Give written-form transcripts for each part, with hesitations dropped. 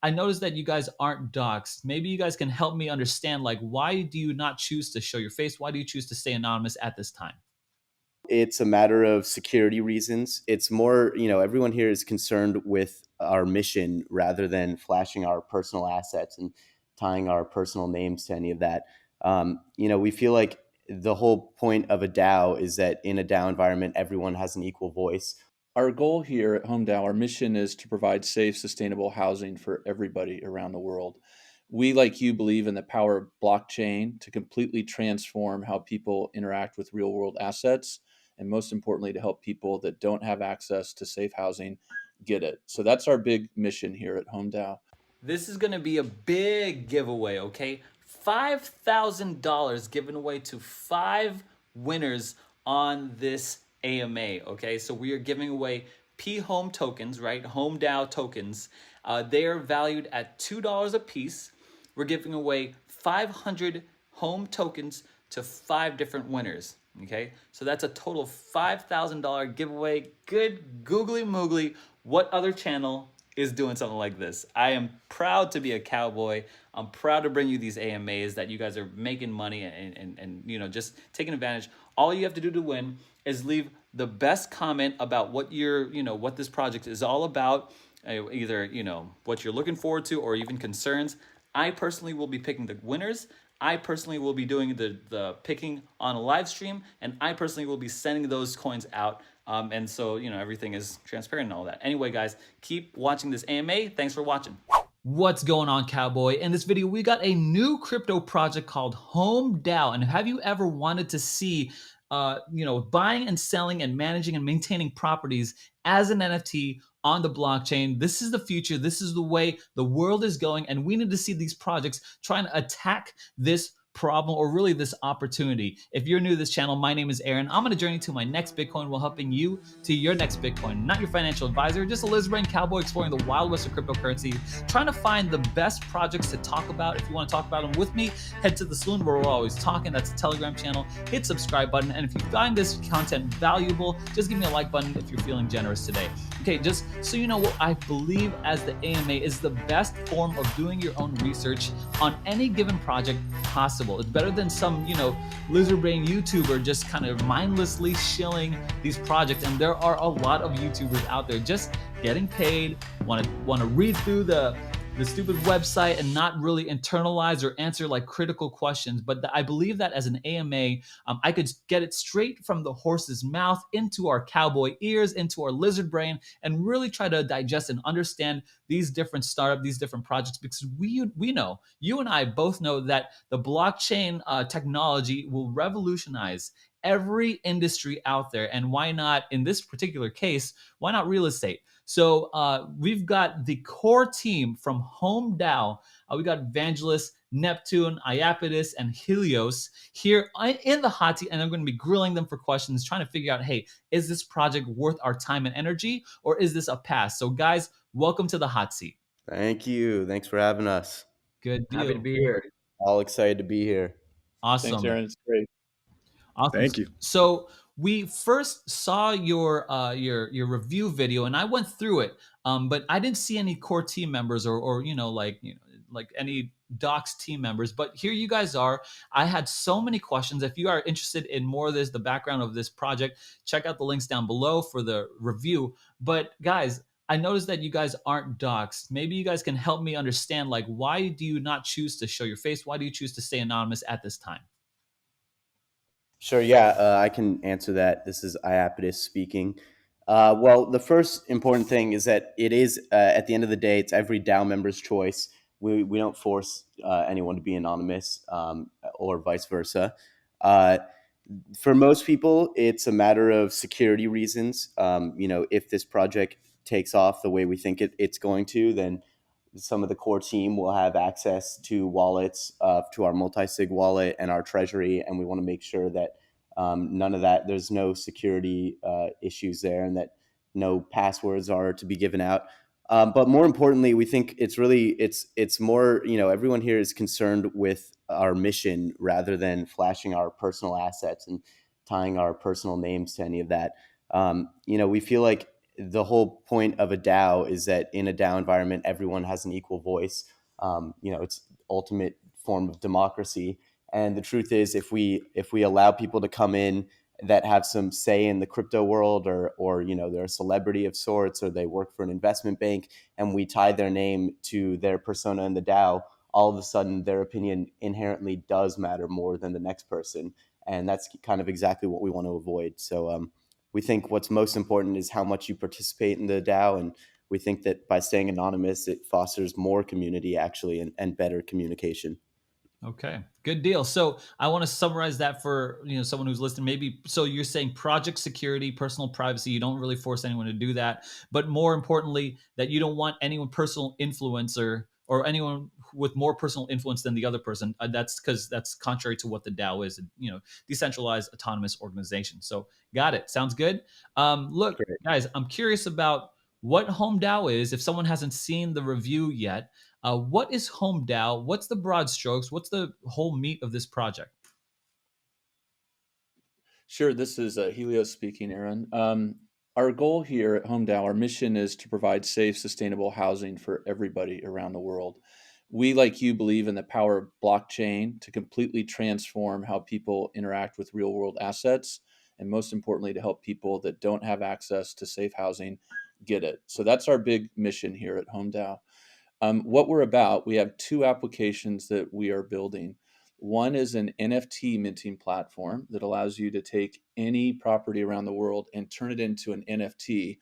I noticed that you guys aren't doxxed. Maybe you guys can help me understand, like, why do you not choose to show your face? Why do you choose to stay anonymous at this time? It's a matter of security reasons. It's more, everyone here is concerned with our mission rather than flashing our personal assets and tying our personal names to any of that. We feel like the whole point of a DAO is that in a DAO environment, everyone has an equal voice. Our goal here at Home DAO, our mission is to provide safe, sustainable housing for everybody around the world. We, like you, believe in the power of blockchain to completely transform how people interact with real world assets, and most importantly, to help people that don't have access to safe housing get it. So that's our big mission here at Home DAO. This is going to be a big giveaway, okay? $5,000 given away to 5 winners on this AMA, okay? So we are giving away HOM tokens, right? Home DAO tokens. They are valued at $2 a piece. We're giving away 500 home tokens to 5 different winners. Okay, so that's a total of $5,000 giveaway. Good googly moogly. What other channel is doing something like this? I am proud to be a cowboy. I'm proud to bring you these AMAs that you guys are making money and just taking advantage. All you have to do to win is leave the best comment about what what this project is all about, either what you're looking forward to or even concerns. I personally will be picking the winners. I personally will be doing the picking on a live stream, and I personally will be sending those coins out. And so, everything is transparent and all that. Anyway, guys, keep watching this AMA. Thanks for watching. What's going on, cowboy? In this video, we got a new crypto project called HOM DAO. And have you ever wanted to see buying and selling and managing and maintaining properties as an NFT on the blockchain? This is the future. This is the way the world is going. And we need to see these projects trying to attack this problem, or really this opportunity. If you're new to this channel, my name is Aaron. I'm on a journey to my next Bitcoin while helping you to your next Bitcoin. Not your financial advisor, just a Lisbon cowboy exploring the wild west of cryptocurrency, trying to find the best projects to talk about. If you want to talk about them with me, head to the Saloon where we're always talking. That's the Telegram channel. Hit subscribe button. And if you find this content valuable, just give me a like button if you're feeling generous today. Okay, just so you know, what I believe as the AMA is the best form of doing your own research on any given project possible. It's better than some, lizard brain YouTuber just kind of mindlessly shilling these projects. And there are a lot of YouTubers out there just getting paid, want to read through the stupid website and not really internalize or answer like critical questions. But I believe that as an AMA, I could get it straight from the horse's mouth into our cowboy ears, into our lizard brain, and really try to digest and understand these different startups, these different projects, because we know, you and I both know that the blockchain technology will revolutionize every industry out there. And why not, in this particular case, why not real estate? So we've got the core team from HOM DAO. We got Evangelist, Neptune, Iapetus, and Helios here in the hot seat, and I'm going to be grilling them for questions, trying to figure out, hey, is this project worth our time and energy, or is this a pass? So guys, welcome to the hot seat. Thank you. Thanks for having us. Good deal. Happy to be here. All excited to be here. Awesome. Thanks, Aaron. It's great. Awesome. Thank you. So we first saw your review video, and I went through it, but I didn't see any core team members or like any docs team members. But here you guys are. I had so many questions. If you are interested in more of this, the background of this project, check out the links down below for the review. But guys, I noticed that you guys aren't doxxed. Maybe you guys can help me understand, like, why do you not choose to show your face? Why do you choose to stay anonymous at this time? Sure, yeah, I can answer that. This is Iapetus speaking. Well, the first important thing is that it is, at the end of the day, it's every DAO member's choice. We don't force anyone to be anonymous or vice versa. For most people, it's a matter of security reasons. If this project takes off the way we think it's going to, then some of the core team will have access to wallets, to our multi-sig wallet and our treasury, and we want to make sure that none of that, there's no security issues there, and that no passwords are to be given out. But more importantly, we think it's more, everyone here is concerned with our mission rather than flashing our personal assets and tying our personal names to any of that. We feel like the whole point of a DAO is that in a DAO environment, everyone has an equal voice. It's ultimate form of democracy. And the truth is, if we allow people to come in that have some say in the crypto world, or they're a celebrity of sorts, or they work for an investment bank, and we tie their name to their persona in the DAO, all of a sudden their opinion inherently does matter more than the next person. And that's kind of exactly what we want to avoid. So we think what's most important is how much you participate in the DAO. And we think that by staying anonymous, it fosters more community actually, and better communication. Okay, good deal. So I want to summarize that for someone who's listening. Maybe so you're saying project security, personal privacy. You don't really force anyone to do that, but more importantly, that you don't want anyone personal influencer or anyone with more personal influence than the other person. That's because that's contrary to what the DAO is. Decentralized autonomous organization. So got it. Sounds good. Look, Great. guys, I'm curious about what Home DAO is. If someone hasn't seen the review yet. What is Home DAO? What's the broad strokes? What's the whole meat of this project? Sure, this is Helios speaking, Aaron. Our goal here at Home DAO, our mission is to provide safe, sustainable housing for everybody around the world. We, like you, believe in the power of blockchain to completely transform how people interact with real world assets, and most importantly, to help people that don't have access to safe housing get it. So that's our big mission here at Home DAO. What we're about, we have two applications that we are building. One is an NFT minting platform that allows you to take any property around the world and turn it into an NFT.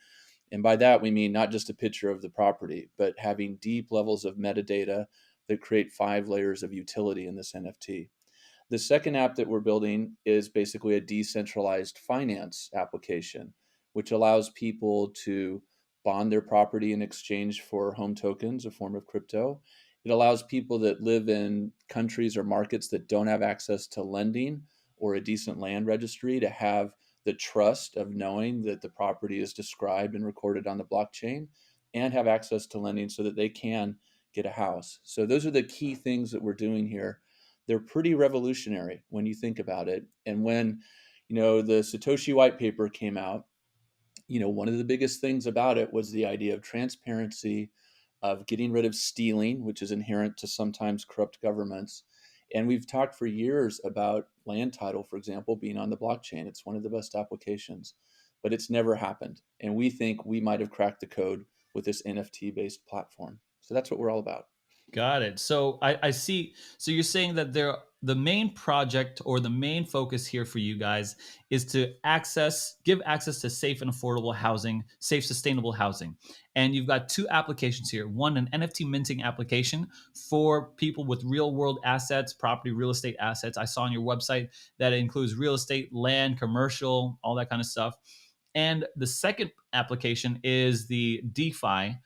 And by that, we mean not just a picture of the property, but having deep levels of metadata that create 5 layers of utility in this NFT. The second app that we're building is basically a decentralized finance application, which allows people to bond their property in exchange for home tokens, a form of crypto. It allows people that live in countries or markets that don't have access to lending or a decent land registry to have the trust of knowing that the property is described and recorded on the blockchain and have access to lending so that they can get a house. So those are the key things that we're doing here. They're pretty revolutionary when you think about it. And when, the Satoshi white paper came out, one of the biggest things about it was the idea of transparency, of getting rid of stealing, which is inherent to sometimes corrupt governments. And we've talked for years about land title, for example, being on the blockchain. It's one of the best applications, but it's never happened. And we think we might have cracked the code with this NFT based platform. So that's what we're all about. Got it. So I see. So you're saying that the main project or the main focus here for you guys is to give access to safe and affordable housing, safe, sustainable housing. And you've got two applications here. One, an NFT minting application for people with real world assets, property, real estate assets. I saw on your website that it includes real estate, land, commercial, all that kind of stuff. And the second application is the DeFi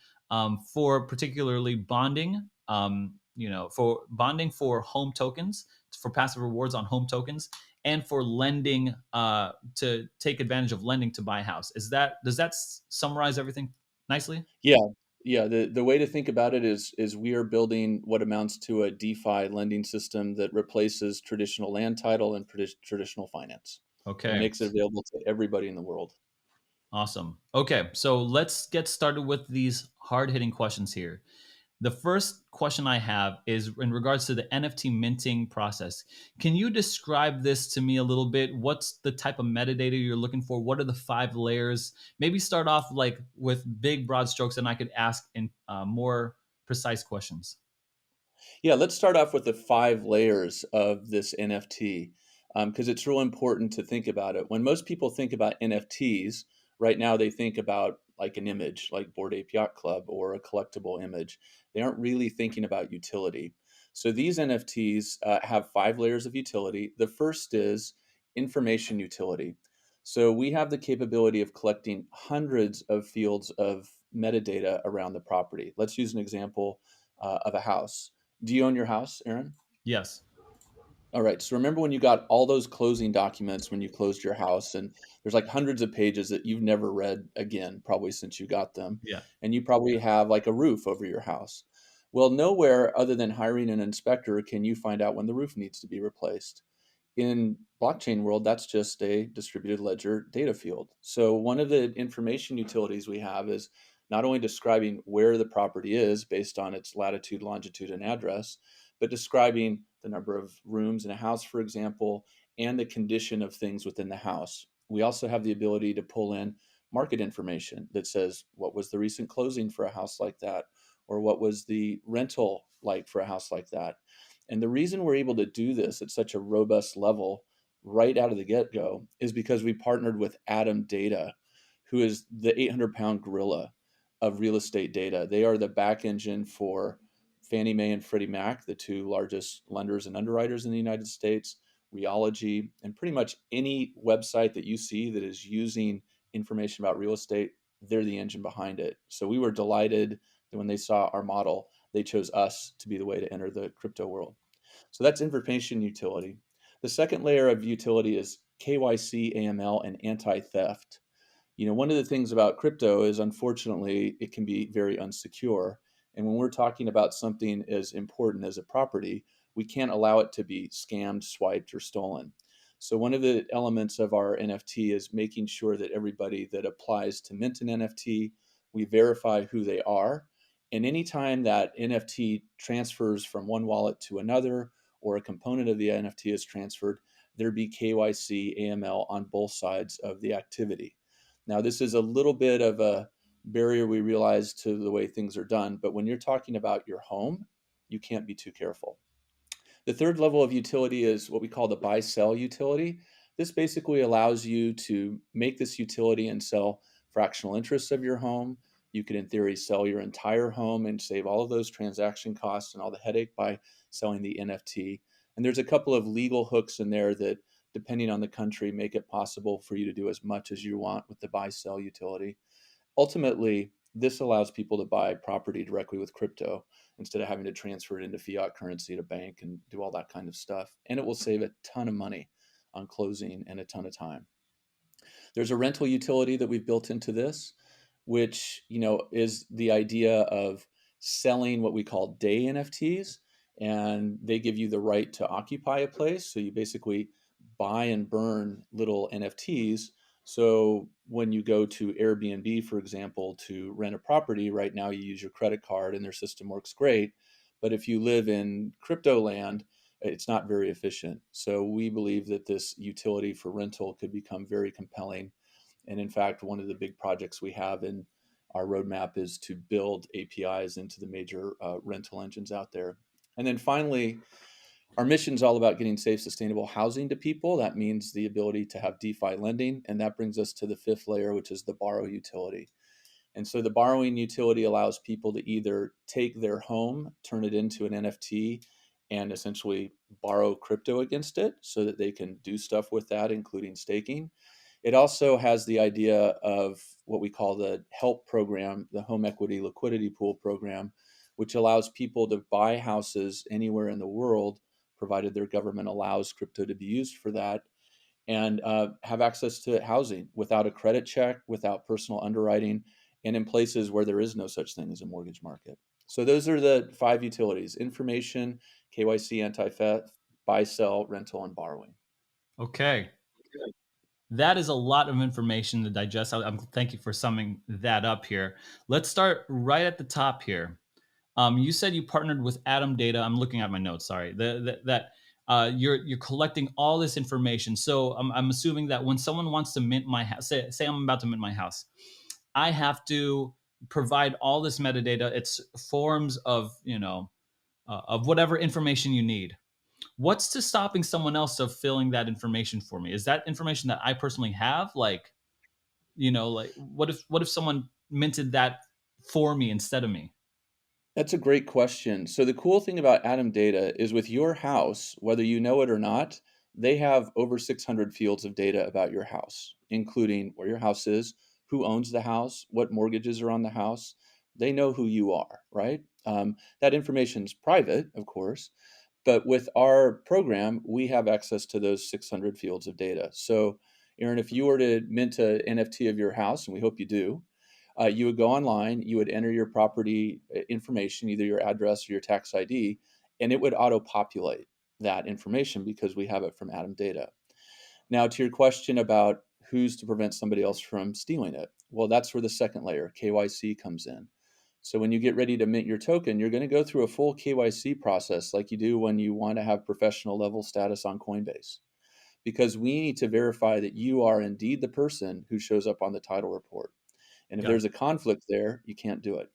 for particularly bonding, for bonding for home tokens, for passive rewards on home tokens, and for lending to take advantage of lending to buy a house. Does that summarize everything nicely? Yeah. Yeah, the way to think about it is we are building what amounts to a DeFi lending system that replaces traditional land title and traditional finance and Okay. makes it available to everybody in the world. Awesome. Okay, so let's get started with these hard-hitting questions here. The first question I have is in regards to the NFT minting process. Can you describe this to me a little bit? What's the type of metadata you're looking for? What are the 5 layers? Maybe start off like with big broad strokes, and I could ask in more precise questions. Yeah, let's start off with the 5 layers of this NFT because it's real important to think about it. When most people think about NFTs, right now they think about like an image, like Bored Ape Yacht Club or a collectible image. They aren't really thinking about utility. So these NFTs have 5 layers of utility. The first is information utility. So we have the capability of collecting hundreds of fields of metadata around the property. Let's use an example of a house. Do you own your house, Aaron? Yes. All right. So remember when you got all those closing documents when you closed your house, and there's like hundreds of pages that you've never read again, probably since you got them. Yeah. And you probably have like a roof over your house. Well, nowhere other than hiring an inspector can you find out when the roof needs to be replaced. in blockchain world, that's just a distributed ledger data field. So one of the information utilities we have is not only describing where the property is based on its latitude, longitude, and address, but describing the number of rooms in a house, for example, and the condition of things within the house. We also have the ability to pull in market information that says what was the recent closing for a house like that, or what was the rental like for a house like that. And the reason we're able to do this at such a robust level right out of the get go is because we partnered with Atom Data, who is the 800-pound gorilla of real estate data. They are the back engine for Fannie Mae and Freddie Mac, the two largest lenders and underwriters in the United States, Reology, and pretty much any website that you see that is using information about real estate, they're the engine behind it. So we were delighted that when they saw our model, they chose us to be the way to enter the crypto world. So that's information utility. The second layer of utility is KYC, AML, and anti-theft. One of the things about crypto is unfortunately it can be very unsecure. And when we're talking about something as important as a property, we can't allow it to be scammed, swiped, or stolen. So one of the elements of our NFT is making sure that everybody that applies to mint an NFT, we verify who they are. And anytime that NFT transfers from one wallet to another, or a component of the NFT is transferred, there be KYC, AML on both sides of the activity. Now, this is a little bit of a barrier we realize to the way things are done, but when you're talking about your home, you can't be too careful. The third level of utility is what we call the buy-sell utility. This basically allows you to make this utility and sell fractional interests of your home. You could, in theory, sell your entire home and save all of those transaction costs and all the headache by selling the NFT. And there's a couple of legal hooks in there that, depending on the country, make it possible for you to do as much as you want with the buy-sell utility. Ultimately, this allows people to buy property directly with crypto instead of having to transfer it into fiat currency at a bank and do all that kind of stuff. And it will save a ton of money on closing and a ton of time. There's a rental utility that we've built into this, which is the idea of selling what we call day NFTs, and they give you the right to occupy a place. So you basically buy and burn little NFTs. So when you go to Airbnb, for example, to rent a property, right now you use your credit card and their system works great. But if you live in crypto land, it's not very efficient. So we believe that this utility for rental could become very compelling. And in fact, one of the big projects we have in our roadmap is to build APIs into the major rental engines out there. And then finally, our mission is all about getting safe, sustainable housing to people. That means the ability to have DeFi lending. And that brings us to the fifth layer, which is the borrow utility. And so the borrowing utility allows people to either take their home, turn it into an NFT, and essentially borrow crypto against it so that they can do stuff with that, including staking. It also has the idea of what we call the HELP program, the Home Equity Liquidity Pool program, which allows people to buy houses anywhere in the world, provided their government allows crypto to be used for that, and have access to housing without a credit check, without personal underwriting, and in places where there is no such thing as a mortgage market. So those are the 5 utilities: information, KYC, anti-theft, buy, sell, rental, and borrowing. Okay. That is a lot of information to digest. Thank you for summing that up here. Let's start right at the top here. You said you partnered with Atom Data. I'm looking at my notes. Sorry. You're collecting all this information. So I'm assuming that when someone wants to mint my house, say I'm about to mint my house, I have to provide all this metadata. It's forms of of whatever information you need. What's to stopping someone else of filling that information for me? Is that information that I personally have? Like, like what if someone minted that for me instead of me? That's a great question. So the cool thing about Atom Data is with your house, whether you know it or not, they have over 600 fields of data about your house, including where your house is, who owns the house, what mortgages are on the house. They know who you are, right? That information is private, of course, but with our program, we have access to those 600 fields of data. So, Aaron, if you were to mint an NFT of your house, and we hope you do, you would go online, you would enter your property information, either your address or your tax ID, and it would auto-populate. that information because we have it from Atom Data. Now, to your question about who's to prevent somebody else from stealing it, well, that's where the second layer, KYC, comes in. So when you get ready to mint your token, you're going to go through a full KYC process like you do when you want to have professional level status on Coinbase, because we need to verify that you are indeed the person who shows up on the title report. And if Got it. there's a conflict there, you can't do it.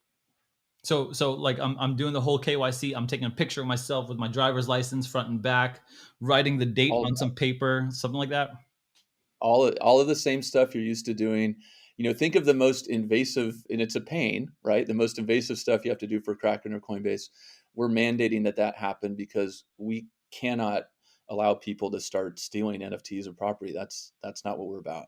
So like I'm doing the whole KYC. I'm taking a picture of myself with my driver's license front and back, writing the date All on some paper, something like that. all of the same stuff you're used to doing. Think of the most invasive, and it's a pain, right? The most invasive stuff you have to do for Kraken or Coinbase. We're mandating that happen because we cannot allow people to start stealing NFTs or property. That's not what we're about.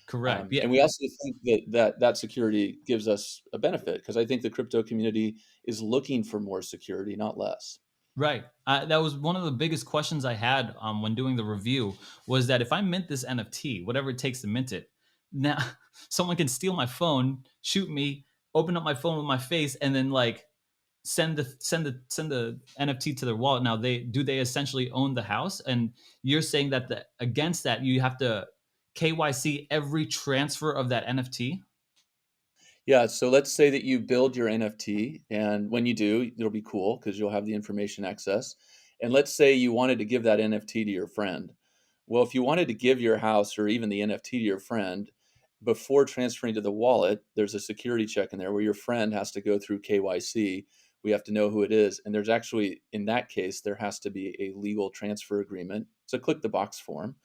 Correct. Yeah. And we also think that security gives us a benefit, because I think the crypto community is looking for more security, not less. Right. That was one of the biggest questions I had when doing the review, was that if I mint this NFT, whatever it takes to mint it, now someone can steal my phone, shoot me, open up my phone with my face, and then like send the NFT to their wallet. Now they essentially own the house, and you're saying that against that you have to KYC every transfer of that NFT. Yeah, so let's say that you build your NFT, and when you do, it'll be cool because you'll have the information access. And let's say you wanted to give that NFT to your friend. Well, if you wanted to give your house or even the NFT to your friend, before transferring to the wallet, there's a security check in there where your friend has to go through KYC. We have to know who it is. And there's actually, in that case, there has to be a legal transfer agreement. It's a click the box form.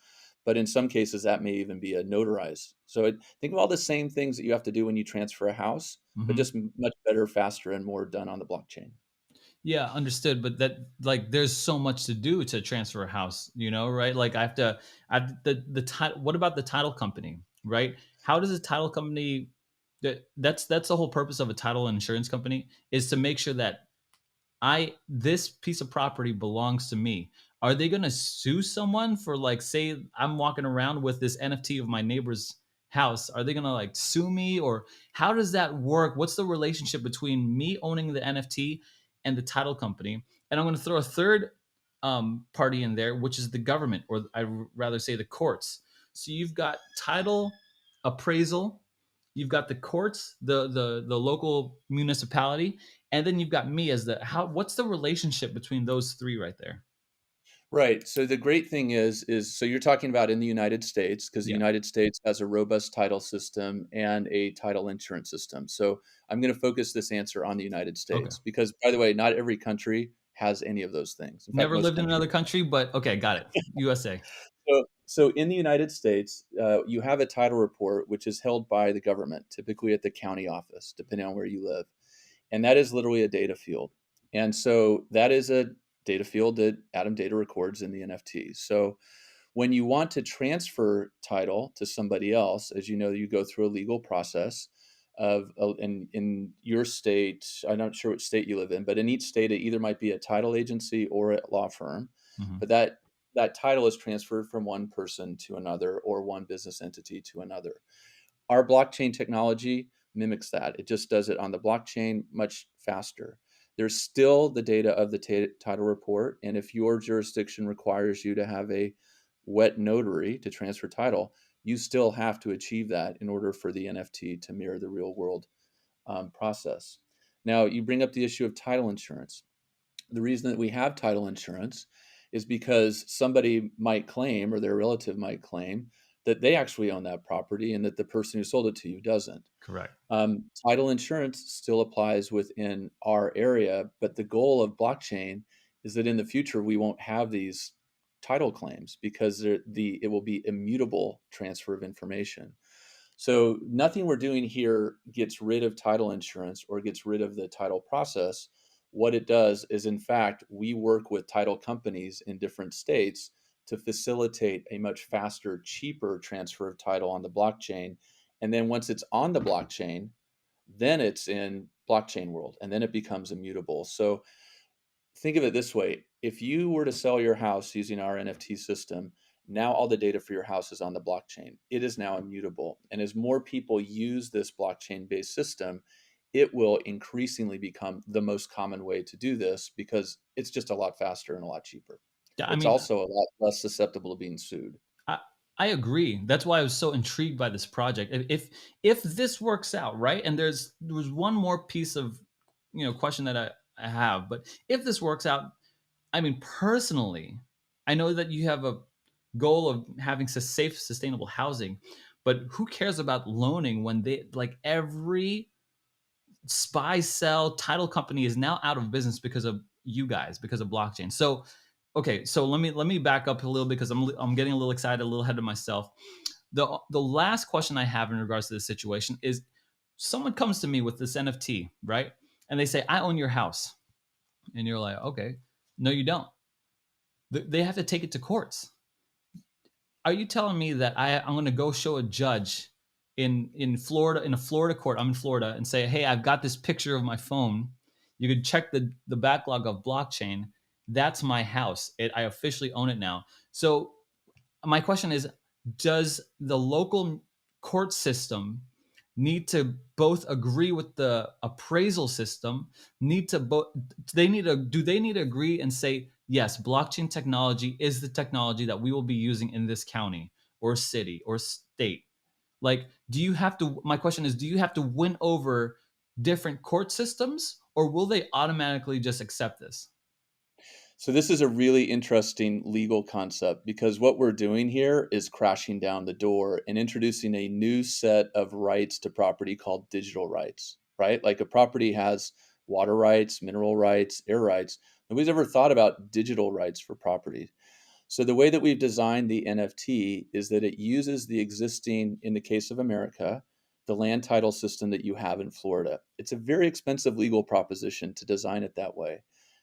But in some cases, that may even be a notarized. So think of all the same things that you have to do when you transfer a house, but Mhm. just much better, faster, and more done on the blockchain. Yeah, understood. But that, like, there's so much to do to transfer a house, right? Like the title. What about the title company, right? How does a title company? That's the whole purpose of a title insurance company, is to make sure that this piece of property belongs to me. Are they going to sue someone for, like, say I'm walking around with this NFT of my neighbor's house? Are they going to like sue me, or how does that work? What's the relationship between me owning the NFT and the title company? And I'm going to throw a third party in there, which is the government, or I'd rather say the courts. So you've got title appraisal, you've got the courts, the local municipality, and then you've got me as what's the relationship between those three right there? Right. So the great thing is so you're talking about in the United States, because the Yeah. United States has a robust title system and a title insurance system. So I'm going to focus this answer on the United Okay. States because, by the way, not every country has any of those things. In fact, Never most lived in countries. another country, but okay, got it. USA. So in the United States, you have a title report which is held by the government, typically at the county office, depending on where you live. And that is literally a data field. And so that is a data field that Atom Data records in the NFT. So when you want to transfer title to somebody else, as you know, you go through a legal process of, in your state, I'm not sure which state you live in, but in each state, it either might be a title agency or a law firm. Mhm. But that title is transferred from one person to another or one business entity to another. Our blockchain technology mimics that. It just does it on the blockchain much faster. There's still the data of the title report. And if your jurisdiction requires you to have a wet notary to transfer title, you still have to achieve that in order for the NFT to mirror the real world process. Now, you bring up the issue of title insurance. The reason that we have title insurance is because somebody might claim, or their relative might claim, that they actually own that property and that the person who sold it to you doesn't. Correct. Title insurance still applies within our area, but the goal of blockchain is that in the future we won't have these title claims because it will be immutable transfer of information. So nothing we're doing here gets rid of title insurance or gets rid of the title process. What it does is, in fact, we work with title companies in different states to facilitate a much faster, cheaper transfer of title on the blockchain. And then once it's on the blockchain, then it's in blockchain world and then it becomes immutable. So think of it this way. If you were to sell your house using our NFT system, now all the data for your house is on the blockchain. It is now immutable. And as more people use this blockchain based system, it will increasingly become the most common way to do this because it's just a lot faster and a lot cheaper. I It's mean, also a lot less susceptible to being sued. I, I agree. That's why I was so intrigued by this project. If this works out, right? And there was one more piece of question that I have, but if this works out, I mean, personally, I know that you have a goal of having safe, sustainable housing, but who cares about loaning when they like every spy cell title company is now out of business because of you guys, because of blockchain. So, okay, so let me back up a little because I'm getting a little excited, a little ahead of myself. The last question I have in regards to this situation is someone comes to me with this NFT, right? And they say, I own your house. And you're like, okay, no, you don't. They have to take it to courts. Are you telling me that I'm going to go show a judge in Florida, in a Florida court? I'm in Florida, and say, hey, I've got this picture of my phone. You could check the backlog of blockchain. That's my house. I officially own it now. So my question is, does the local court system need to both agree with the appraisal system, need to both they need to do they need to agree and say, yes, blockchain technology is the technology that we will be using in this county or city or state? Like, do you have to my question is, do you have to win over different court systems, or will they automatically just accept this? So this is a really interesting legal concept because what we're doing here is crashing down the door and introducing a new set of rights to property called digital rights, right? Like a property has water rights, mineral rights, air rights. Nobody's ever thought about digital rights for property. So the way that we've designed the NFT is that it uses the existing, in the case of America, the land title system that you have in Florida. It's a very expensive legal proposition to design it that way.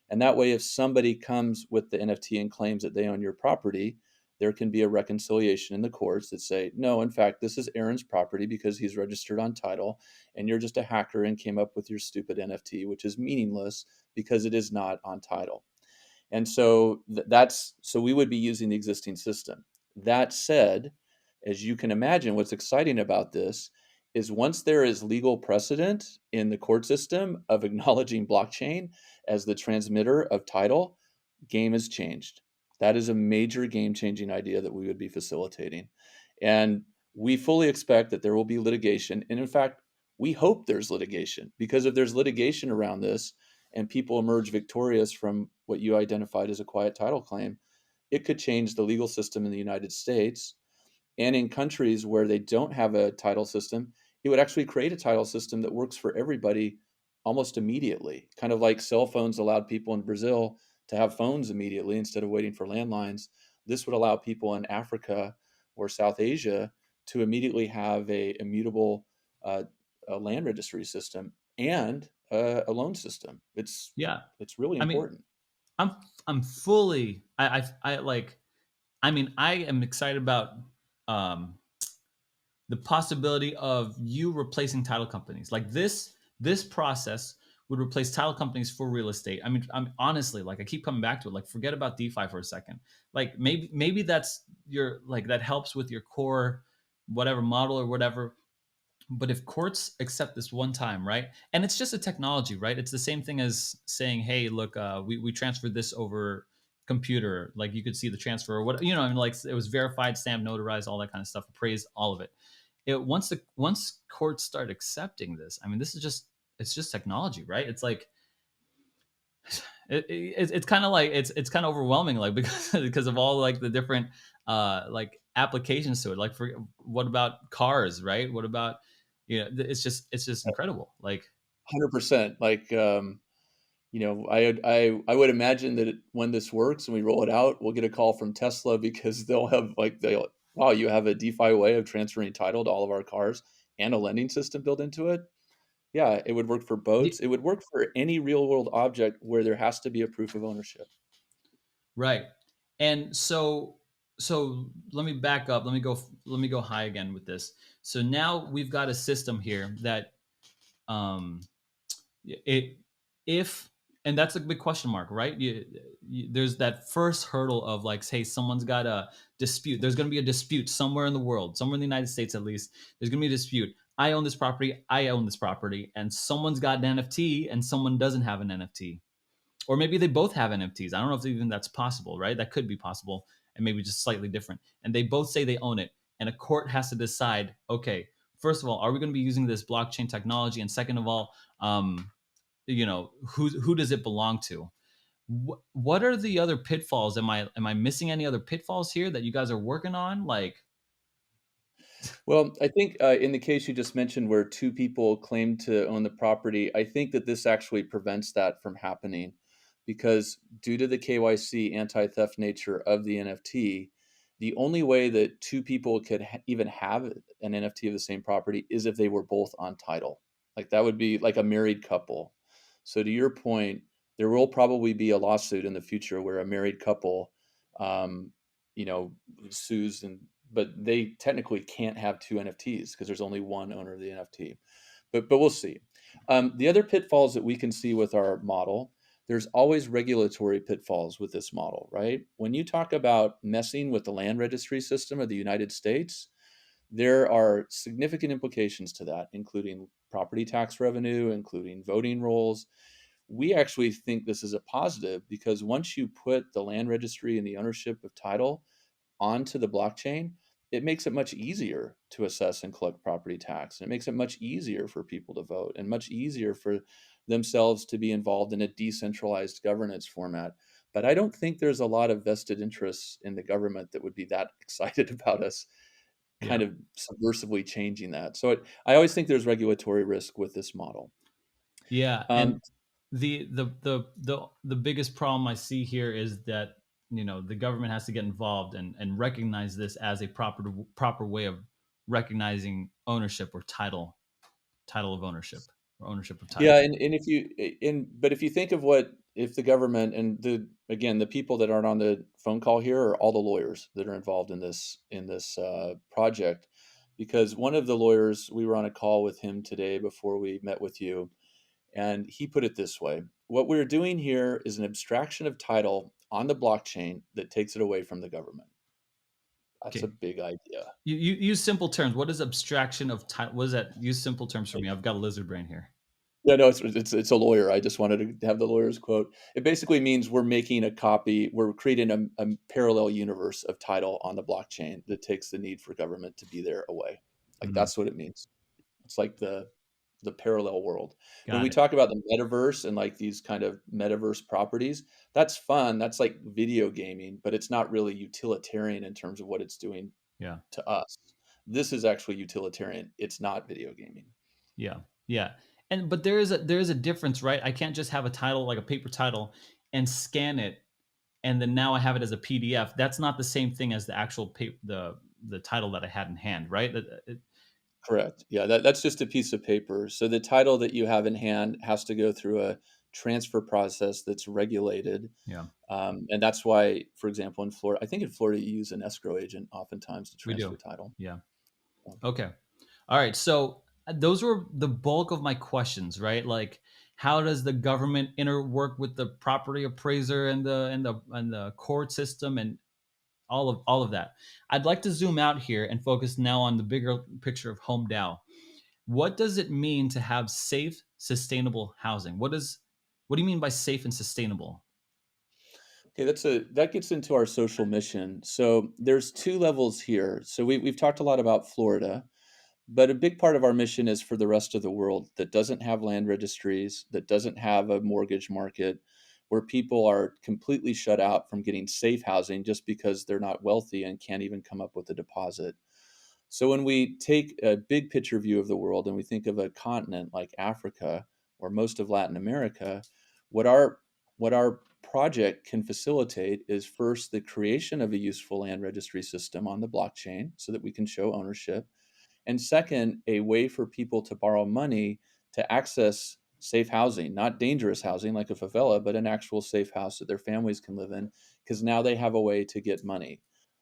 And that way, if somebody comes with the NFT and claims that they own your property, there can be a reconciliation in the courts that say, no, in fact, this is Aaron's property because he's registered on title, and you're just a hacker and came up with your stupid NFT, which is meaningless because it is not on title. And so so we would be using the existing system. That said, as you can imagine, what's exciting about this is once there is legal precedent in the court system of acknowledging blockchain as the transmitter of title, game has changed. That is a major game changing idea that we would be facilitating. And we fully expect that there will be litigation. And in fact, we hope there's litigation because if there's litigation around this, and people emerge victorious from what you identified as a quiet title claim, it could change the legal system in the United States. And in countries where they don't have a title system, it would actually create a title system that works for everybody almost immediately. Kind of like cell phones allowed people in Brazil to have phones immediately instead of waiting for landlines. This would allow people in Africa or South Asia to immediately have a immutable a land registry system and a loan system. Yeah. It's really I mean, important. I'm I'm fully I like I mean, I am excited about um the possibility of you replacing title companies. Like this process would replace title companies for real estate. I mean, I'm honestly, like, I keep coming back to it. Like, forget about DeFi for a second. Like, maybe that's your, like, that helps with your core whatever model or whatever. But if courts accept this one time, right? And it's just a technology, right? It's the same thing as saying, hey, look, we transferred this over computer. Like, you could see the transfer or what, I mean, like, it was verified, stamped, notarized, all that kind of stuff, appraised, all of it. Once courts start accepting this, I mean, it's just technology, right? It's like it's kind of like it's kind of overwhelming, like, because of all, like, the different like applications to it. Like, for what about cars, right? What about, it's just incredible. Like, 100%. Like, I would imagine that when this works and we roll it out, we'll get a call from Tesla because they'll wow, you have a DeFi way of transferring title to all of our cars and a lending system built into it. Yeah, it would work for boats. It would work for any real world object where there has to be a proof of ownership. right. And so let me back up. Let me go high again with this. So now we've got a system here that um it if and that's a big question mark, right? There's that first hurdle of, like, hey, someone's got a dispute. There's going to be a dispute somewhere in the world, somewhere in the United States at least. There's going to be a dispute. I own this property, I own this property, and someone's got an NFT and someone doesn't have an NFT. or maybe they both have NFTs. I don't know if even that's possible, right? That could be possible, and maybe just slightly different. And they both say they own it, and a court has to decide, okay, first of all, are we going to be using this blockchain technology, and second of all, who does it belong to? What are the other pitfalls? Am I missing any other pitfalls here that you guys are working on? Like, Well, I think in the case you just mentioned where two people claim to own the property, I think that this actually prevents that from happening because due to the KYC anti theft nature of the NFT, the only way that two people could even have an NFT of the same property is if they were both on title. Like that would be like a married couple. So, to your point, there will probably be a lawsuit in the future where a married couple, um, sues and but they technically can't have two NFTs because there's only one owner of the NFT. But we'll see. The other pitfalls that we can see with our model, there's always regulatory pitfalls with this model, right? When you talk about messing with the land registry system of the United States, there are significant implications to that, including property tax revenue, including voting rolls. We actually think this is a positive because once you put the land registry and the ownership of title onto the blockchain, it makes it much easier to assess and collect property tax. And it makes it much easier for people to vote and much easier for themselves to be involved in a decentralized governance format. But I don't think there's a lot of vested interests in the government that would be that excited about us yeah. kind of subversively changing that. So I always think there's regulatory risk with this model. Yeah, and Um, the biggest problem I see here is that the government has to get involved and recognize this as a proper way of recognizing ownership or title of ownership or ownership of Yeah, title. and if you but if you think of what if the government and the people that aren't on the phone call here are all the lawyers that are involved in this project, because one of the lawyers we were on a call with him today before we met with you, and he put it this way: what we're doing here is an abstraction of title on the blockchain that takes it away from the government. That's a Okay, big idea. you use simple terms. What is abstraction of title? What is that? Use simple terms for me. I've got a lizard brain here. Yeah, no, it's a lawyer. I just wanted to have the lawyer's quote. It basically means we're making a copy, we're creating a parallel universe of title on the blockchain that takes the need for government to be there away. Like Mhm. that's what it means. It's like the parallel world. When we Got it. talk about the metaverse and like these kind of metaverse properties, that's fun. That's like video gaming, but it's not really utilitarian in terms of what it's doing Yeah. to us. This is actually utilitarian. It's not video gaming. Yeah, yeah, but there is a difference, right? I can't just have a title like a paper title and scan it, and then now I have it as a PDF. That's not the same thing as the actual the title that I had in hand, right? Correct. Yeah, that's just a piece of paper. So the title that you have in hand has to go through a transfer process that's regulated. Yeah, And that's why, for example, in Florida, I think in Florida, you use an escrow agent oftentimes to we do. transfer title. Yeah. Okay. All right. So those were the bulk of my questions, right? Like, how does the government work with the property appraiser and the court system and all of that. I'd like to zoom out here and focus now on the bigger picture of Home DAO. What does it mean to have safe, sustainable housing? What do you mean by safe and sustainable? Okay, that gets into our social mission. So there's two levels here. So we've talked a lot about Florida, but a big part of our mission is for the rest of the world that doesn't have land registries, that doesn't have a mortgage market, where people are completely shut out from getting safe housing just because they're not wealthy and can't even come up with a deposit. So when we take a big picture view of the world and we think of a continent like Africa or most of Latin America, what our project can facilitate is first the creation of a useful land registry system on the blockchain so that we can show ownership, and second, a way for people to borrow money to access safe housing, not dangerous housing like a favela, but an actual safe house that their families can live in, because now they have a way to get money.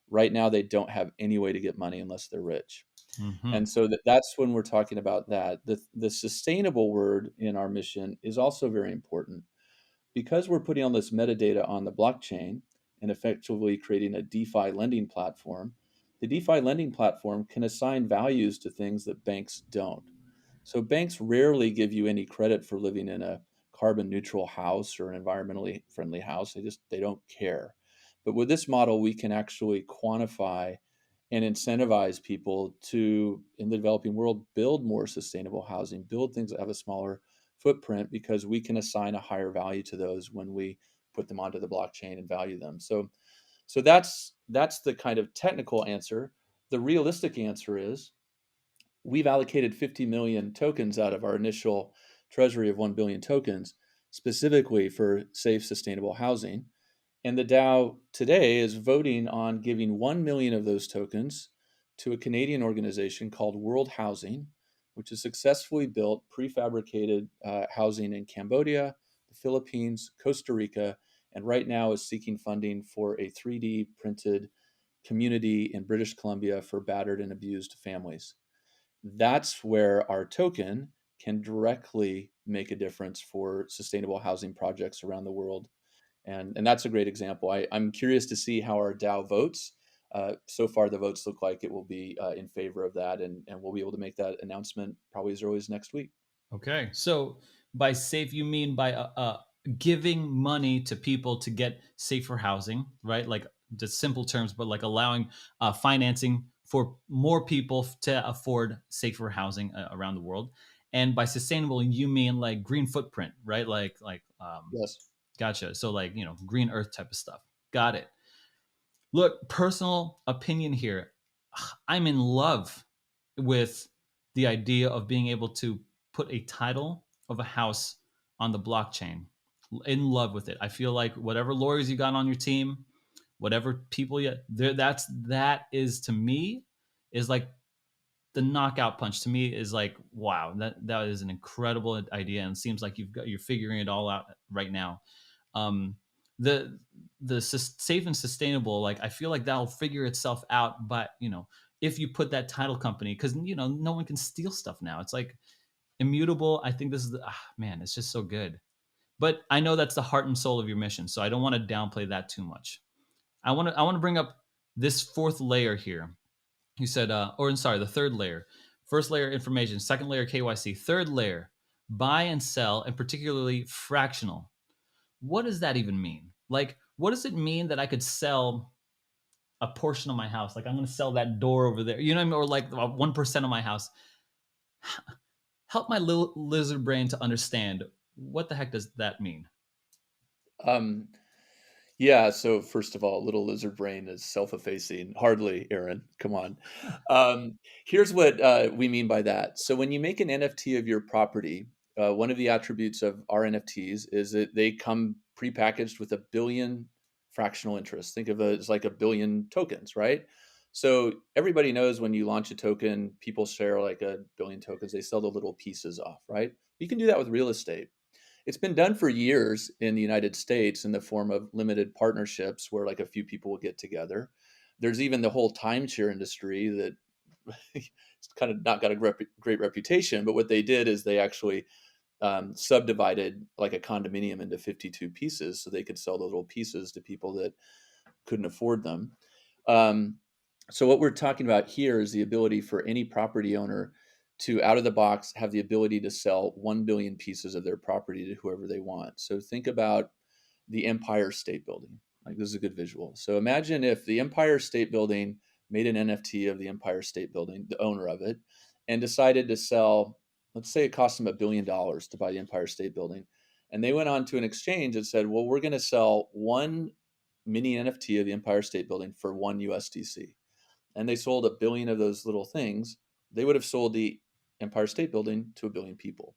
Right now, they don't have any way to get money unless they're rich. Hmm. And so that's when we're talking about that. The sustainable word in our mission is also very important because we're putting all this metadata on the blockchain and effectively creating a DeFi lending platform. The DeFi lending platform can assign values to things that banks don't. So banks rarely give you any credit for living in a carbon neutral house or an environmentally friendly house. They don't care. But with this model, we can actually quantify and incentivize people to, in the developing world, build more sustainable housing, build things that have a smaller footprint, because we can assign a higher value to those when we put them onto the blockchain and value them. So that's the kind of technical answer. The realistic answer is we've allocated 50 million tokens out of our initial treasury of 1 billion tokens specifically for safe, sustainable housing. And the DAO today is voting on giving 1 million of those tokens to a Canadian organization called World Housing, which has successfully built prefabricated housing in Cambodia, the Philippines, Costa Rica, and right now is seeking funding for a 3D printed community in British Columbia for battered and abused families. That's where our token can directly make a difference for sustainable housing projects around the world. And that's a great example. I'm curious to see how our DAO votes. So far, the votes look like it will be in favor of that, and we'll be able to make that announcement probably as early as next week. Okay. So by safe, you mean by giving money to people to get safer housing, right? Like just simple terms, but like allowing financing for more people to afford safer housing around the world. And by sustainable, you mean like green footprint, right? Yes. Gotcha. So like, green earth type of stuff. Got it. Look, personal opinion here. I'm in love with the idea of being able to put a title of a house on the blockchain. In love with it. I feel like whatever lawyers you got on your team, whatever people yet there, that is to me is like the knockout punch. To me is like, wow, that is an incredible idea, and it seems like you're figuring it all out right now. um the safe and sustainable, like I feel like that'll figure itself out. But if you put that title company, because no one can steal stuff now, it's like immutable. I think this is man, it's just so good. But I know that's the heart and soul of your mission, so I don't want to downplay that too much. I want to bring up this fourth layer here. You said or sorry, the third layer. First layer, information. Second layer, KYC. Third layer, buy and sell, and particularly fractional. What does that even mean? Like, what does it mean that I could sell a portion of my house? Like, I'm going to sell that door over there, what I mean? Or like 1% of my house. Help my little lizard brain to understand, what the heck does that mean? Um, yeah. So first of all, little lizard brain is self-effacing. Hardly, Aaron. Come on. Here's what we mean by that. So when you make an NFT of your property, one of the attributes of our NFTs is that they come prepackaged with 1 billion fractional interest. Think of it as like 1 billion tokens, right? So everybody knows when you launch a token, people share like 1 billion tokens. They sell the little pieces off, right? You can do that with real estate. It's been done for years in the United States in the form of limited partnerships where like a few people will get together. There's even the whole timeshare industry that it's kind of not got a great reputation, but what they did is they actually subdivided like a condominium into 52 pieces so they could sell the little pieces to people that couldn't afford them. Um, so what we're talking about here is the ability for any property owner to out of the box have the ability to sell 1 billion pieces of their property to whoever they want. So think about the Empire State Building. Like this is a good visual. So imagine if the Empire State Building made an NFT of the Empire State Building, the owner of it, and decided to sell, let's say it cost them $1 billion to buy the Empire State Building. And they went on to an exchange and said, well, we're going to sell one mini NFT of the Empire State Building for 1 USDC. And they sold 1 billion of those little things. They would have sold the Empire State Building to 1 billion people.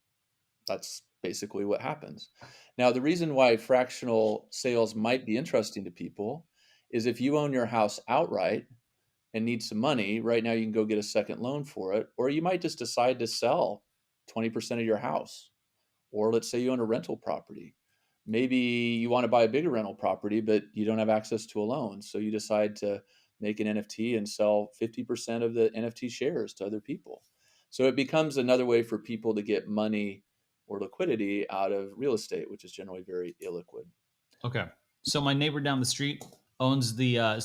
That's basically what happens. Now, the reason why fractional sales might be interesting to people is if you own your house outright and need some money, right now you can go get a second loan for it, or you might just decide to sell 20% of your house. Or let's say you own a rental property. Maybe you want to buy a bigger rental property, but you don't have access to a loan. So you decide to make an NFT and sell 50% of the NFT shares to other people. So it becomes another way for people to get money or liquidity out of real estate, which is generally very illiquid. Okay. So my neighbor down the street owns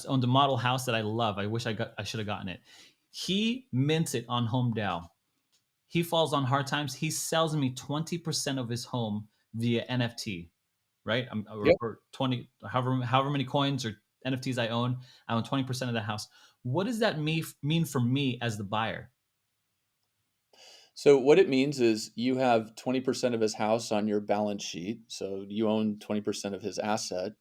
owned a model house that I love. I wish I should have gotten it. He mints it on HOM DAO. He falls on hard times. He sells me 20% of his home via NFT, right? Yep. Or 20, however many coins or NFTs I own 20% of the house. What does that mean for me as the buyer? So what it means is you have 20% of his house on your balance sheet. So you own 20% of his asset.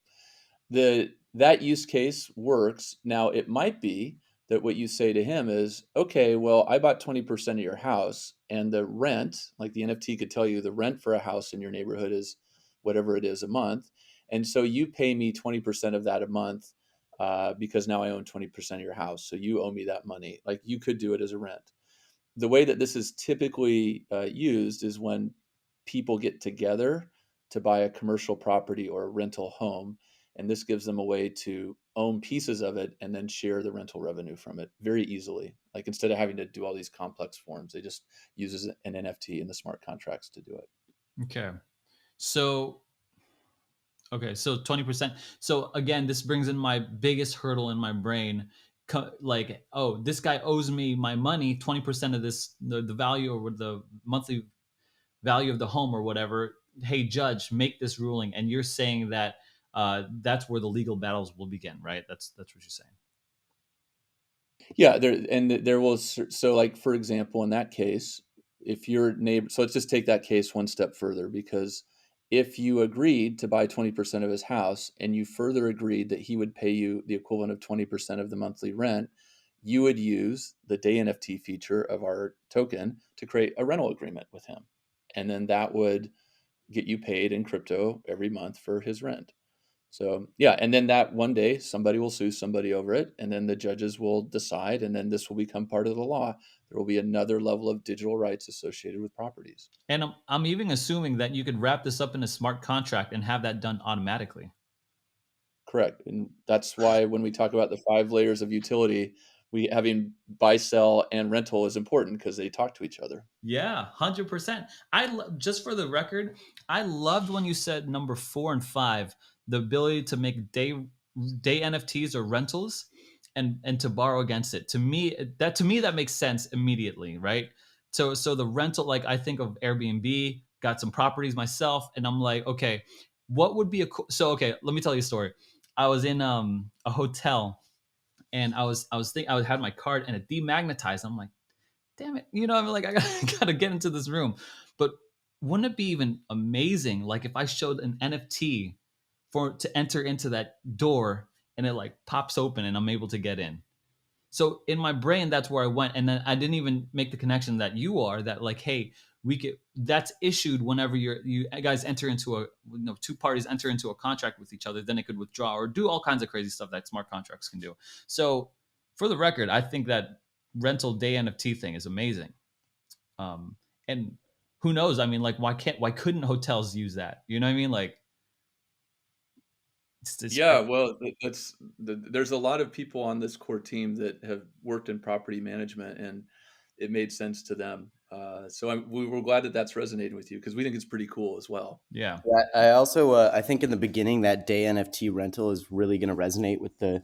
That use case works. Now it might be that what you say to him is, okay, well, I bought 20% of your house and the rent, like the NFT could tell you the rent for a house in your neighborhood is whatever it is a month. And so you pay me 20% of that a month because now I own 20% of your house. So you owe me that money. Like you could do it as a rent. The way that this is typically used is when people get together to buy a commercial property or a rental home, and this gives them a way to own pieces of it and then share the rental revenue from it very easily. Like instead of having to do all these complex forms, they just uses an NFT and the smart contracts to do it. Okay. So, okay, so 20%. So again, this brings in my biggest hurdle in my brain. Like, oh, this guy owes me my money, 20% of this, the value or the monthly value of the home or whatever. Hey, judge, make this ruling. And you're saying that that's where the legal battles will begin, right? That's what you're saying. Yeah, there will so like for example in that case, if your neighbor so let's just take that case one step further because if you agreed to buy 20% of his house and you further agreed that he would pay you the equivalent of 20% of the monthly rent, you would use the day NFT feature of our token to create a rental agreement with him. And then that would get you paid in crypto every month for his rent. So yeah, and then that one day somebody will sue somebody over it, and then the judges will decide, and then this will become part of the law. There will be another level of digital rights associated with properties. And I'm even assuming that you could wrap this up in a smart contract and have that done automatically. Correct, and that's why when we talk about the 5 layers of utility, we having buy, sell, and rental is important because they talk to each other. Yeah, 100%. Just for the record, I loved when you said number 4 and 5, the ability to make day NFTs or rentals and to borrow against it. To me that makes sense immediately, right? So the rental, like I think of Airbnb, got some properties myself, and I'm like, okay, what would be so okay, let me tell you a story. I was in a hotel and I had my card and it demagnetized. I'm like, damn it, I'm like, I gotta get into this room. But wouldn't it be even amazing, like if I showed an NFT for to enter into that door and it like pops open and I'm able to get in? So in my brain, that's where I went, and then I didn't even make the connection that you are that like, hey, we could that's issued whenever you guys enter into two parties enter into a contract with each other, then it could withdraw or do all kinds of crazy stuff that smart contracts can do. So for the record, I think that rental day NFT thing is amazing. And who knows? I mean, like, why couldn't hotels use that? You know what I mean? Like, it's Yeah, well, there's a lot of people on this core team that have worked in property management, and it made sense to them. We were glad that that's resonating with you because we think it's pretty cool as well. yeah, Yeah, I also I think in the beginning that day NFT rental is really going to resonate with the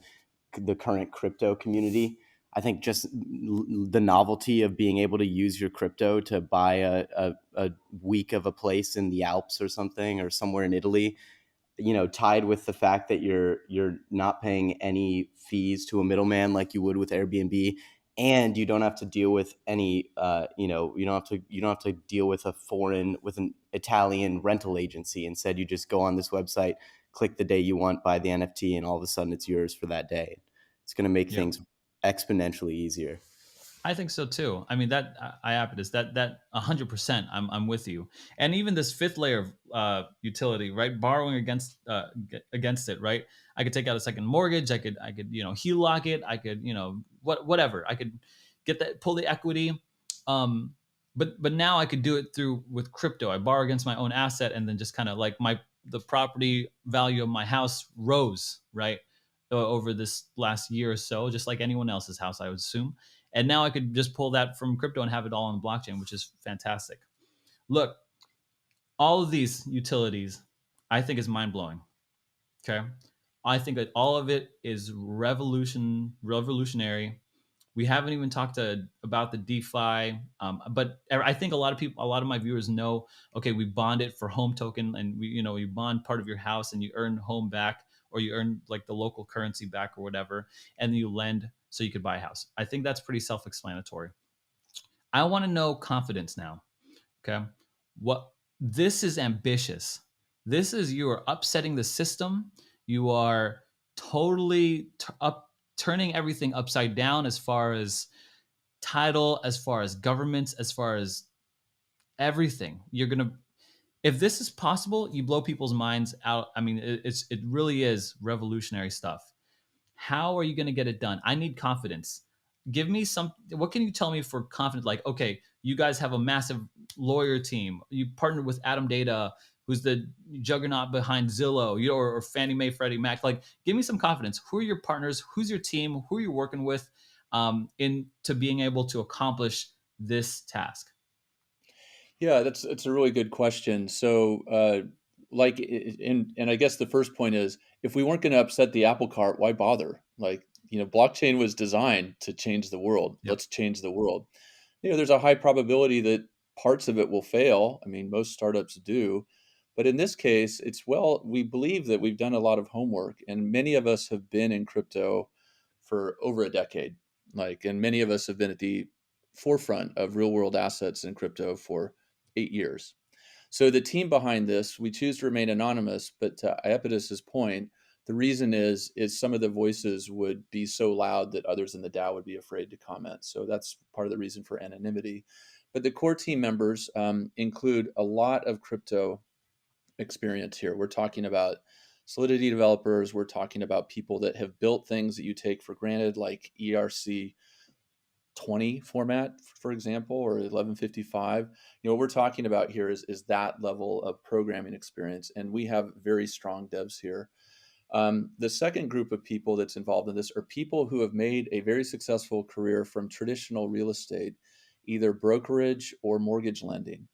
current crypto community. I think just the novelty of being able to use your crypto to buy a week of a place in the Alps or something or somewhere in Italy, tied with the fact that you're not paying any fees to a middleman like you would with Airbnb, and you don't have to deal with any you don't have to deal with with an Italian rental agency. Instead, you just go on this website, click the day you want, buy the NFT, and all of a sudden it's yours for that day. It's going to make yeah. things exponentially easier. I think so too. I mean that IAPITIS, that 100%. I'm with you. And even this fifth layer of utility, right? Borrowing against it, right? I could take out a second mortgage. I could HELOC it. I could whatever. I could pull the equity. But now I could do it with crypto. I borrow against my own asset, and then just kind of like the property value of my house rose, right, over this last year or so, just like anyone else's house, I would assume. And now I could just pull that from crypto and have it all on the blockchain, which is fantastic. Look, all of these utilities, I think is mind blowing. Okay. I think that all of it is revolutionary. We haven't even talked about the DeFi, but I think a lot of people, a lot of my viewers know. Okay, we bond it for home token, and we bond part of your house, and you earn home back, or you earn like the local currency back or whatever, and then you lend so you could buy a house. I think that's pretty self-explanatory. I want to know confidence now. Okay, what this is ambitious. This is, you are upsetting the system. You are totally turning everything upside down, as far as title, as far as governments, as far as everything. You're gonna, if this is possible, you blow people's minds out. I mean, it really is revolutionary stuff. How are you going to get it done? I need confidence. Give me some. What can you tell me for confidence? Like, okay, you guys have a massive lawyer team. You partnered with Adam Data, who's the juggernaut behind Zillow, or Fannie Mae, Freddie Mac. Like, give me some confidence. Who are your partners? Who's your team? Who are you working with, into being able to accomplish this task? Yeah, it's a really good question. So, and I guess the first point is, if we weren't going to upset the apple cart, why bother? Like, blockchain was designed to change the world. Yep. Let's change the world. There's a high probability that parts of it will fail. I mean, most startups do. But in this case, we believe that we've done a lot of homework, and many of us have been in crypto for over a decade. And many of us have been at the forefront of real world assets in crypto for 8 years. So the team behind this, we choose to remain anonymous, but to Iapetus's point, the reason is some of the voices would be so loud that others in the DAO would be afraid to comment. So that's part of the reason for anonymity. But the core team members include a lot of crypto experience here. We're talking about Solidity developers. We're talking about people that have built things that you take for granted, like ERC 20 format, for example, or 1155. What we're talking about here is that level of programming experience, and we have very strong devs here. The second group of people that's involved in this are people who have made a very successful career from traditional real estate, either brokerage or mortgage lending.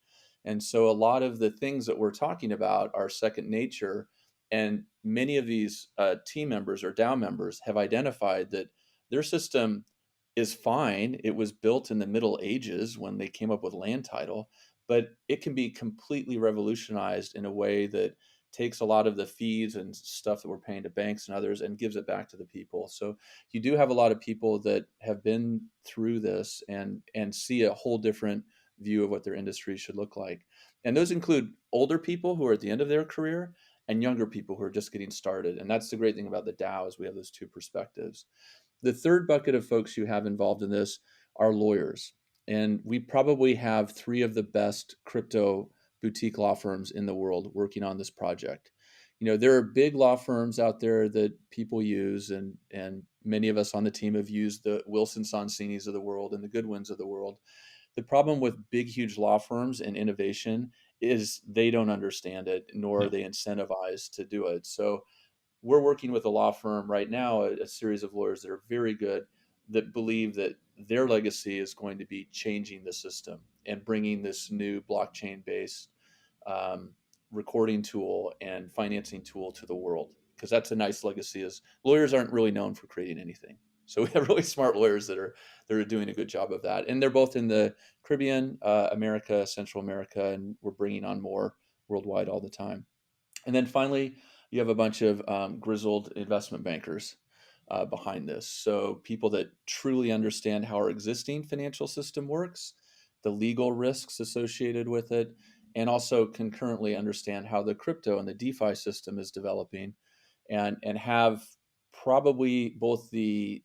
And so a lot of the things that we're talking about are second nature. And many of these team members or DAO members have identified that their system is fine. It was built in the Middle Ages when they came up with land title, but it can be completely revolutionized in a way that takes a lot of the fees and stuff that we're paying to banks and others and gives it back to the people. So you do have a lot of people that have been through this and see a whole different view of what their industry should look like. And those include older people who are at the end of their career and younger people who are just getting started. And that's the great thing about the DAO, is we have those two perspectives. The third bucket of folks you have involved in this are lawyers. And we probably have three of the best crypto boutique law firms in the world working on this project. There are big law firms out there that people use, and many of us on the team have used the Wilson Sonsinis of the world and the Goodwins of the world. The problem with big, huge law firms and innovation is they don't understand it, nor are Yep. they incentivized to do it. So we're working with a law firm right now, a series of lawyers that are very good, that believe that their legacy is going to be changing the system and bringing this new blockchain based recording tool and financing tool to the world. Because that's a nice legacy, is lawyers aren't really known for creating anything. So we have really smart lawyers that are doing a good job of that. And they're both in the Caribbean, America, Central America, and we're bringing on more worldwide all the time. And then finally, you have a bunch of grizzled investment bankers behind this. So people that truly understand how our existing financial system works, the legal risks associated with it, and also concurrently understand how the crypto and the DeFi system is developing, and have probably both the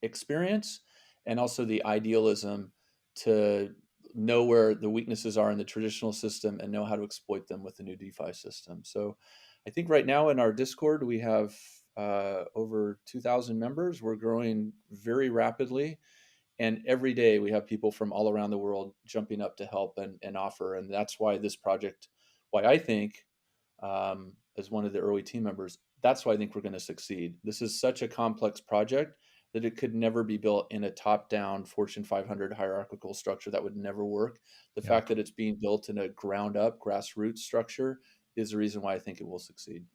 experience and also the idealism to know where the weaknesses are in the traditional system and know how to exploit them with the new DeFi system. So I think right now in our Discord, we have over 2,000 members. We're growing very rapidly. And every day we have people from all around the world jumping up to help and offer. And that's why this project, why I think, as one of the early team members, that's why I think we're going to succeed. This is such a complex project that it could never be built in a top-down Fortune 500 hierarchical structure. That would never work. The Yeah. fact that it's being built in a ground-up grassroots structure is the reason why I think it will succeed.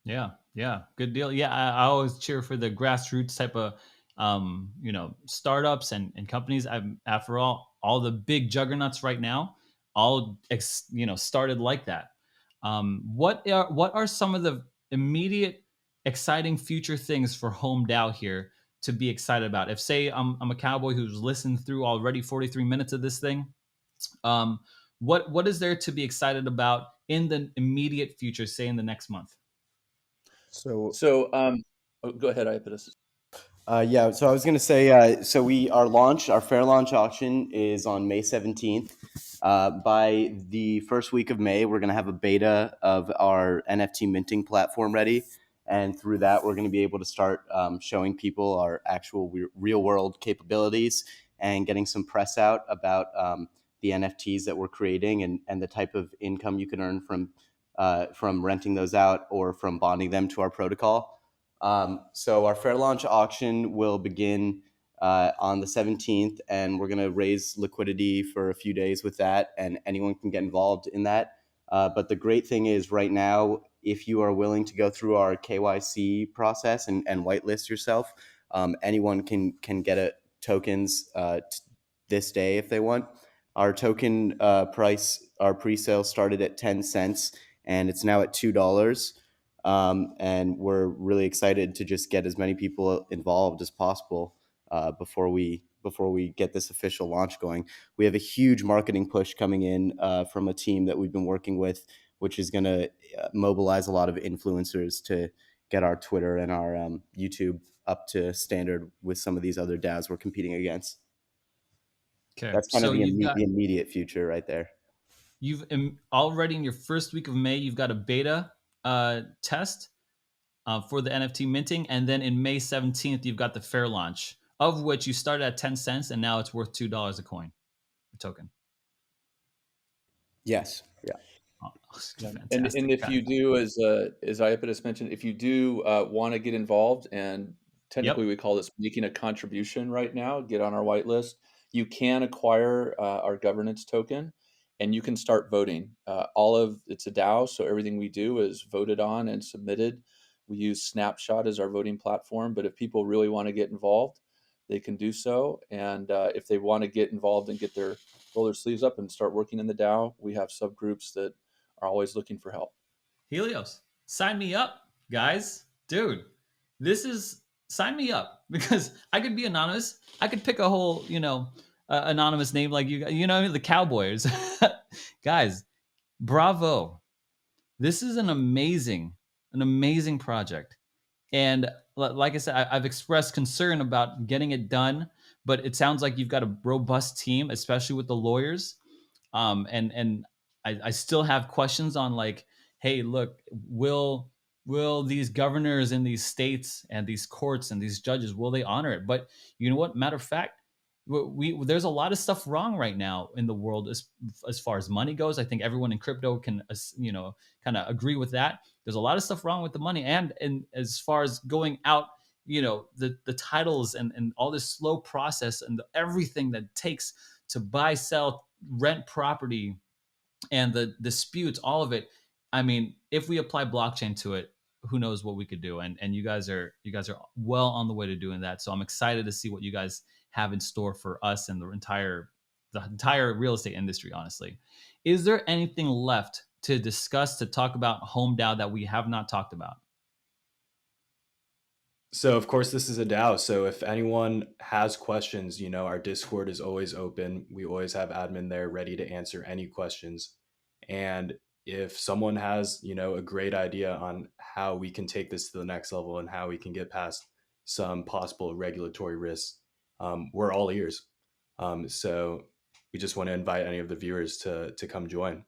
Yeah, yeah, good deal. Yeah, I always cheer for the grassroots type of startups and companies. After all the big juggernauts right now, all started like that. What are some of the immediate exciting future things for Home DAO here to be excited about? If say I'm a cowboy who's listened through already 43 minutes of this thing, um, what is there to be excited about in the immediate future, say in the next month? So So, go ahead, Iapetus. yeah, so I was going to say, so our fair launch auction is on May 17th. By the first week of May, we're going to have a beta of our NFT minting platform ready. And through that, we're going to be able to start showing people our actual real world capabilities and getting some press out about the NFTs that we're creating and the type of income you can earn from renting those out or from bonding them to our protocol. So our fair launch auction will begin on the 17th, and we're going to raise liquidity for a few days with that, and anyone can get involved in that. But the great thing is right now, if you are willing to go through our KYC process and whitelist yourself, anyone can get tokens this day if they want. Our token price, our pre-sale started at 10 cents, and it's now at $2. And we're really excited to just get as many people involved as possible before we get this official launch going. We have a huge marketing push coming in from a team that we've been working with, which is going to mobilize a lot of influencers to get our Twitter and our YouTube up to standard with some of these other DAOs we're competing against. Okay, That's kind of so the immediate future right there. you've already in your first week of May, you've got a beta test for the NFT minting, and then in May 17th, you've got the fair launch, of which you started at 10 cents, and now it's worth $2 a coin, a token. Yes. Yeah. Oh, And fantastic. if you do, as Iapetus mentioned, if you do want to get involved, and technically we call this making a contribution right now, get on our whitelist, you can acquire our governance token, and you can start voting. It's a DAO, so everything we do is voted on and submitted. We use Snapshot as our voting platform, but if people really want to get involved, they can do so. And if they want to get involved and roll their sleeves up and start working in the DAO, we have subgroups that are always looking for help. Helios, sign me up, guys. Dude, sign me up because I could be anonymous. I could pick a whole, anonymous name like the Cowboys. Guys, bravo. This is an amazing project. And like I said, I've expressed concern about getting it done, but it sounds like you've got a robust team, especially with the lawyers. And I still have questions on like, hey, look, will these governors in these states and these courts and these judges, will they honor it? But you know what? Matter of fact, there's a lot of stuff wrong right now in the world as far as money goes. I think everyone in crypto can kind of agree with that. There's a lot of stuff wrong with the money, and as far as going out, the titles and all this slow process and everything that takes to buy, sell, rent property, and the disputes, all of it. I mean, if we apply blockchain to it, who knows what we could do? And you guys are well on the way to doing that. So I'm excited to see what you guys have in store for us and the entire real estate industry. Honestly, is there anything left to discuss, to talk about Home DAO that we have not talked about? So of course this is a DAO. So if anyone has questions, our Discord is always open. We always have admin there ready to answer any questions. And if someone has, a great idea on how we can take this to the next level and how we can get past some possible regulatory risks, we're all ears. So we just want to invite any of the viewers to come join.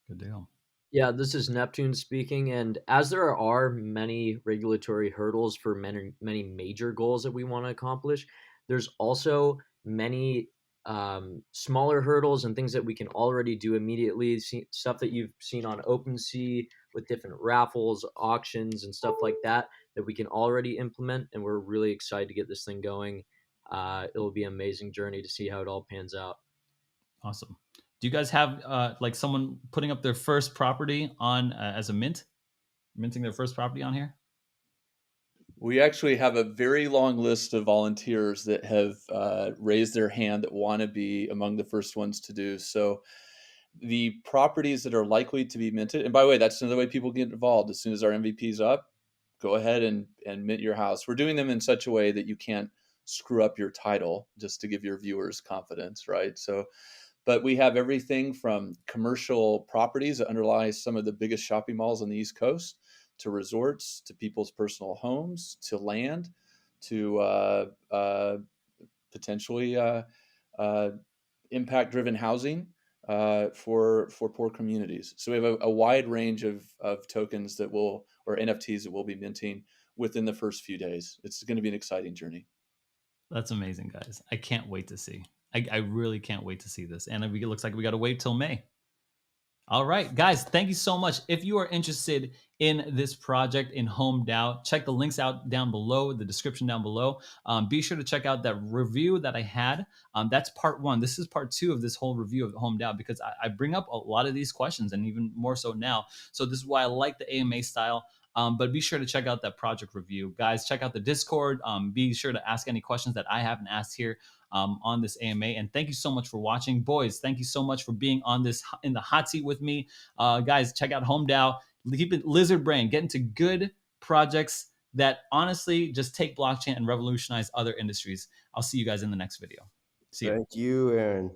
Good deal. Yeah, this is Neptune speaking, and as there are many regulatory hurdles for many major goals that we want to accomplish, there's also many smaller hurdles and things that we can already do immediately. Stuff that you've seen on OpenSea with different raffles, auctions, and stuff like that we can already implement, and we're really excited to get this thing going. It'll be an amazing journey to see how it all pans out. Awesome. Do you guys have like someone putting up their first property on as a minting their first property on here? We actually have a very long list of volunteers that have raised their hand that want to be among the first ones to do. So the properties that are likely to be minted, and by the way, that's another way people get involved. As soon as our MVP is up, go ahead and mint your house. We're doing them in such a way that you can't screw up your title, just to give your viewers confidence, right? So, but we have everything from commercial properties that underlie some of the biggest shopping malls on the East Coast, to resorts, to people's personal homes, to land, to potentially impact-driven housing for poor communities. So we have a wide range of tokens that will, or NFTs that we'll be minting within the first few days. It's going to be an exciting journey. That's amazing, guys. I can't wait to see. I really can't wait to see this. And it looks like we got to wait till May. All right, guys, thank you so much. If you are interested in this project in HOM DAO, check the links out down below, the description down below. Be sure to check out that review that I had. That's part one. This is part two of this whole review of HOM DAO, because I bring up a lot of these questions, and even more so now. So this is why I like the AMA style. But be sure to check out that project review. Guys, check out the Discord. Be sure to ask any questions that I haven't asked here on this AMA. And thank you so much for watching. Boys, thank you so much for being on this in the hot seat with me. Guys, check out HOM DAO. Keep it lizard brain. Get into good projects that honestly just take blockchain and revolutionize other industries. I'll see you guys in the next video. See you. Thank you, Aaron.